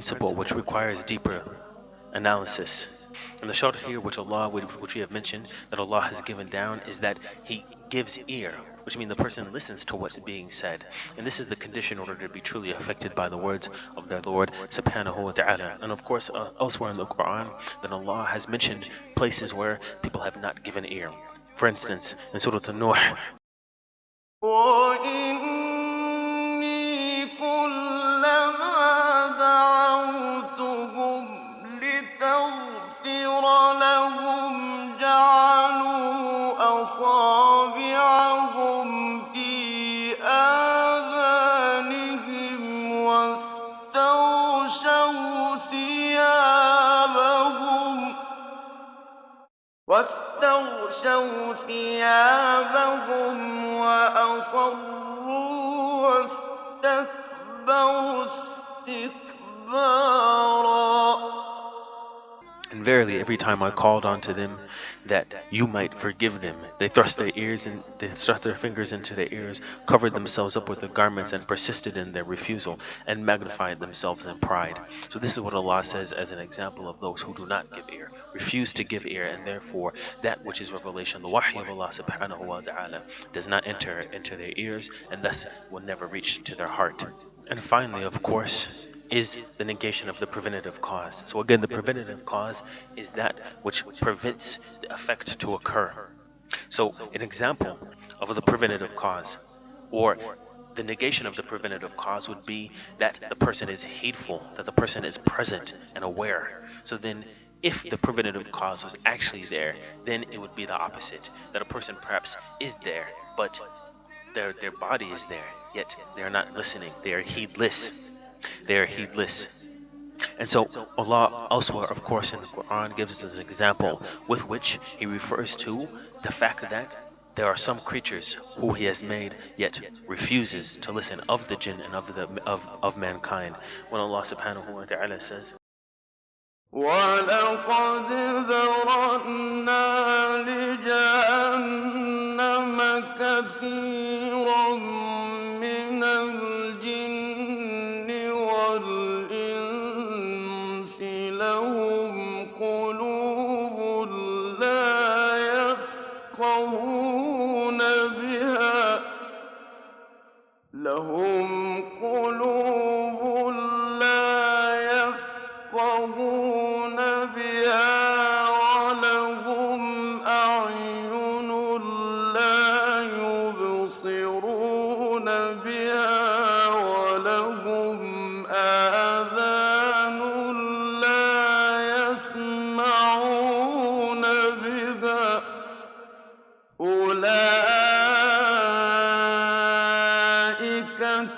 principle which requires deeper analysis. And the shart here which we have mentioned that Allah has given down is that He gives ear, which means the person listens to what's being said. And this is the condition in order to be truly affected by the words of their Lord subhanahu wa ta'ala. And of course elsewhere in the Qur'an that Allah has mentioned places where people have not given ear. For instance, in Surah An-Nuh, وإني كلما دعوتهم لتغفر لهم جعلوا أصابعهم في آذانهم واستغشوا ثيابهم وأصروا واستكبروا استكبارا. and verily, every time I called unto them that you might forgive them, they thrust their fingers into their ears, covered themselves up with their garments, and persisted in their refusal, and magnified themselves in pride. So this is what Allah says as an example of those who do not give ear, refuse to give ear, and therefore that which is revelation, the wahy of Allah subhanahu wa ta'ala, does not enter into their ears, and thus will never reach to their heart. And finally, of course, is the negation of the preventative cause. So again, the preventative cause is that which prevents the effect to occur. So an example of the preventative cause, or the negation of the preventative cause, would be that the person is heedful, that the person is present and aware. So then if the preventative cause was actually there, then it would be the opposite, that a person perhaps is there, but their body is there, yet they are not listening, they are heedless. They are heedless. And so Allah elsewhere, of course, in the Quran gives us an example with which He refers to the fact that there are some creatures who He has made yet refuses to listen, of the jinn and of mankind. When Allah subhanahu wa ta'ala says, وَلَقَدْ ذَرَأْنَا لِجَهَنَّمَ كَثِيرًا مِنَ الْجِنِّ وَالْإِنسِ لَهُمْ قُلُوبٌ لَا يَفْقَهُونَ بها وَلَهُمْ أَعْيُنٌ لَا يُبْصِرُونَ بها وَلَهُمْ آذَانٌ لا يَسْمَعُونَ بها أولئك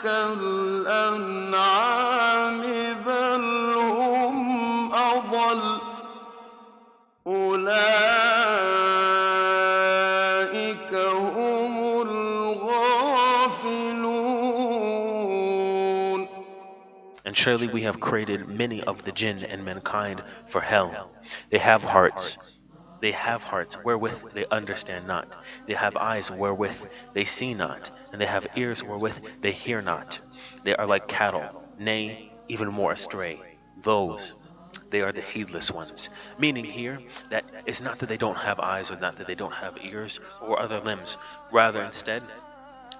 كالأنعام بل هم أضل أولئك هم الغافلون. and surely we have created many of the jinn and mankind for hell. They have hearts wherewith they understand not. They have eyes wherewith they see not, and they have ears wherewith they hear not. They are like cattle, nay, even more astray. They are the heedless ones. Meaning here that it's not that they don't have eyes, or not that they don't have ears or other limbs. Rather, instead,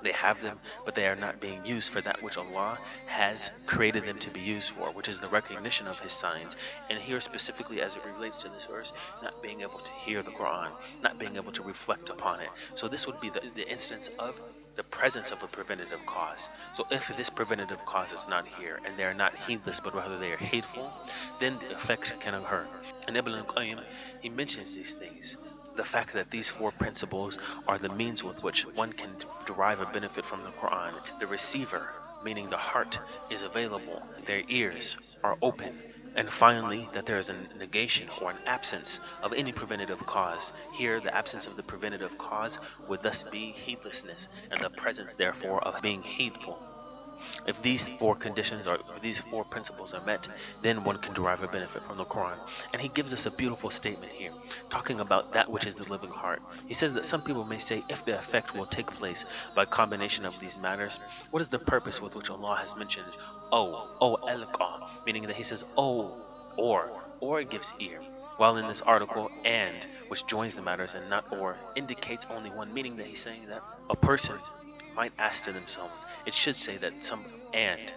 they have them, but they are not being used for that which Allah has created them to be used for, which is the recognition of His signs. And here specifically as it relates to this verse, not being able to hear the Qur'an, not being able to reflect upon it. So this would be the instance of the presence of a preventative cause. So if this preventative cause is not here, and they are not heedless, but rather they are hateful, then the effects can occur. And al-Qayyim, he mentions these things. The fact that these four principles are the means with which one can derive a benefit from the Quran. The receiver, meaning the heart, is available. Their ears are open. And finally, that there is a negation or an absence of any preventative cause. Here, the absence of the preventative cause would thus be heedlessness, and the presence, therefore, of being heedful. If these four conditions or these four principles are met, then one can derive a benefit from the Quran. And he gives us a beautiful statement here, talking about that which is the living heart. He says that some people may say, if the effect will take place by combination of these matters, what is the purpose with which Allah has mentioned alqa, meaning that he says or gives ear, while in this article and, which joins the matters and not or, indicates only one, meaning that he's saying that a person might ask to themselves, it should say that some and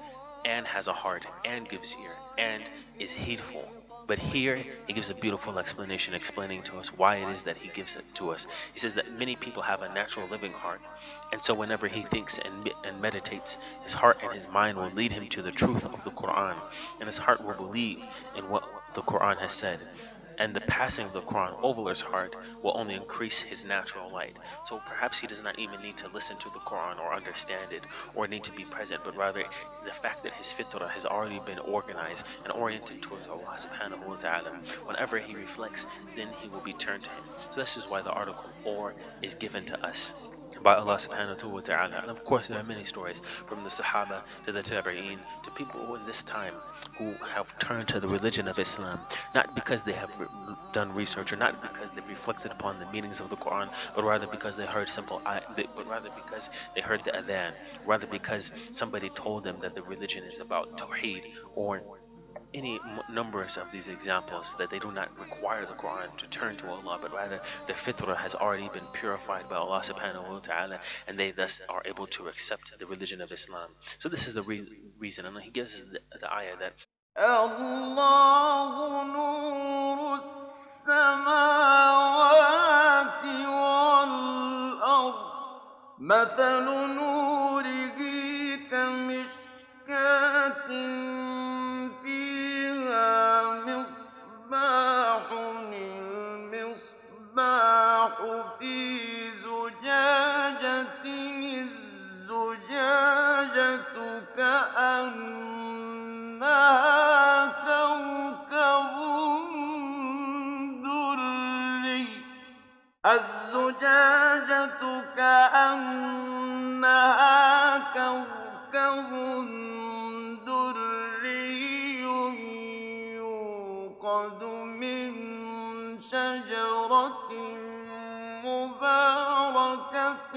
has a heart and gives ear and is heedful. But here he gives a beautiful explanation, explaining to us why it is that he gives it to us. He says that many people have a natural living heart, and so whenever he thinks and meditates, his heart and his mind will lead him to the truth of the Quran, and his heart will believe in what the Quran has said. And the passing of the Quran over his heart will only increase his natural light. So perhaps he does not even need to listen to the Quran or understand it or need to be present, but rather the fact that his fitrah has already been organized and oriented towards Allah subhanahu wa ta'ala. Whenever he reflects, then he will be turned to him. So this is why the article or is given to us by Allah subhanahu wa ta'ala. And of course there are many stories from the Sahaba to the Tabi'een to people who in this time who have turned to the religion of Islam, not because they have done research or not because they reflected upon the meanings of the Quran, but rather because they heard but rather because they heard the adhan, rather because somebody told them that the religion is about tawheed, or any numbers of these examples that they do not require the Quran to turn to Allah, but rather their fitrah has already been purified by Allah subhanahu wa ta'ala, and they thus are able to accept the religion of Islam. So this is the reason, and he gives us the ayah that الله نور السماوات والأرض مثل نوره كمشكاة فيها مصباح المصباح في زجاجة الزجاجة كأنها الزجاجة كأنها كوكب دري يوقد من شجرة مباركة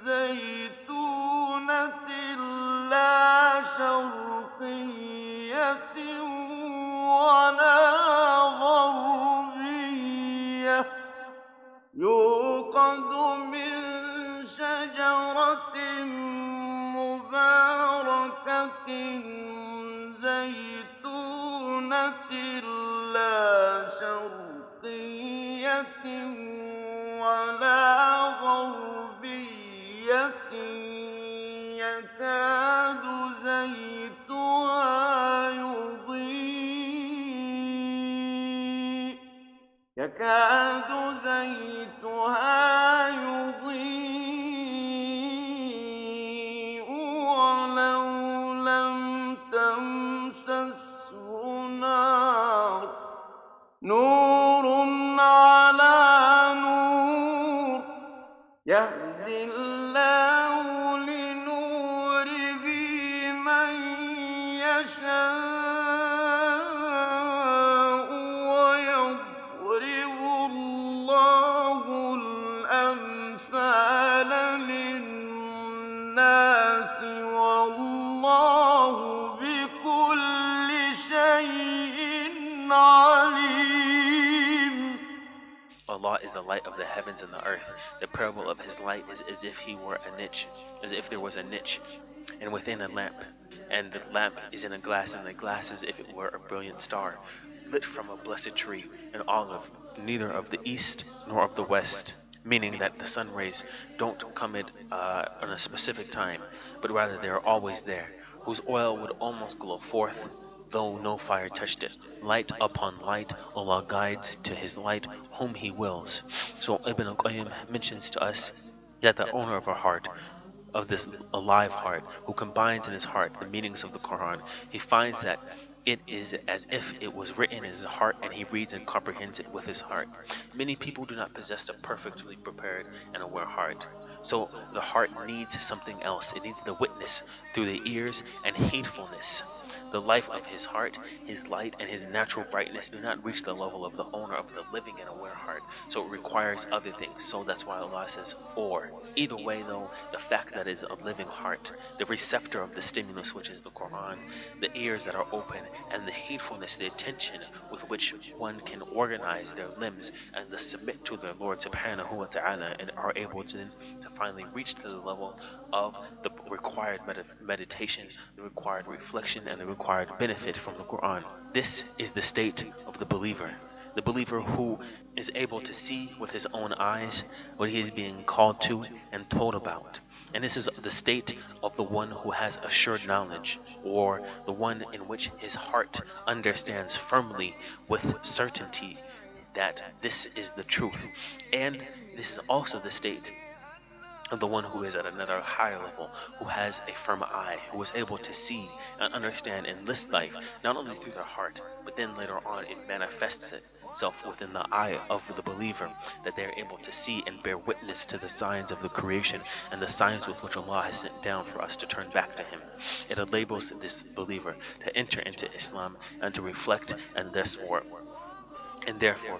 زيتونة لا شرقية ولا غربية يوقد من شجرة مباركة زيتونة لا شرقية ولا غربية يكاد زيتها يضيء ولو لم تمسسه نار نور على نور يهدي الله لنوره من يشاء ويضرب الله الأمثال للناس والله بكل شيء عليم. Allah is the light of the heavens and the earth. The parable of his light is as if he were a niche, as if there was a niche, and within a lamp. And the lamp is in a glass, and the glass as if it were a brilliant star, lit from a blessed tree, an olive, neither of the east nor of the west. Meaning that the sun rays don't come at on a specific time, but rather they are always there, whose oil would almost glow forth, though no fire touched it. Light upon light, Allah guides to his light whom he wills. So Ibn al-Qayyim mentions to us that the owner of our heart, of this alive heart, who combines in his heart the meanings of the Quran, he finds that It is as if it was written in his heart and he reads and comprehends it with his heart. Many people do not possess a perfectly prepared and aware heart. So the heart needs something else. It needs the witness through the ears and heedfulness. The life of his heart, his light, and his natural brightness do not reach the level of the owner of the living and aware heart. So it requires other things. So that's why Allah says, or. Either way, though, the fact that is a living heart, the receptor of the stimulus, which is the Qur'an, the ears that are open, and the heedfulness, the attention with which one can organize their limbs and to submit to their Lord subhanahu wa ta'ala, and are able to finally reach to the level of the required meditation, the required reflection, and the required benefit from the Quran. This is the state of the believer. The believer who is able to see with his own eyes what he is being called to and told about. And this is the state of the one who has assured knowledge, or the one in which his heart understands firmly with certainty that this is the truth. And this is also the state of the one who is at another higher level, who has a firm eye, who is able to see and understand and list life, not only through their heart, but then later on it manifests itself within the eye of the believer, that they are able to see and bear witness to the signs of the creation and the signs with which Allah has sent down for us to turn back to Him. It enables this believer to enter into Islam and to reflect and therefore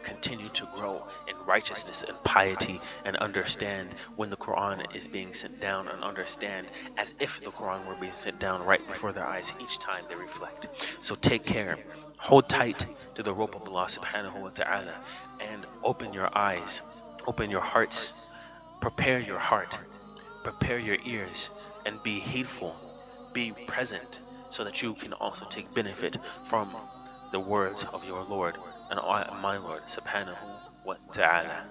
continue to grow in righteousness and piety, and understand when the Quran is being sent down, and understand as if the Quran were being sent down right before their eyes each time they reflect. So take care, hold tight to the rope of Allah subhanahu wa ta'ala, and open your eyes, open your hearts, prepare your heart, prepare your ears, and be heedful, be present, so that you can also take benefit from the words of your Lord and my Lord subhanahu wa ta'ala.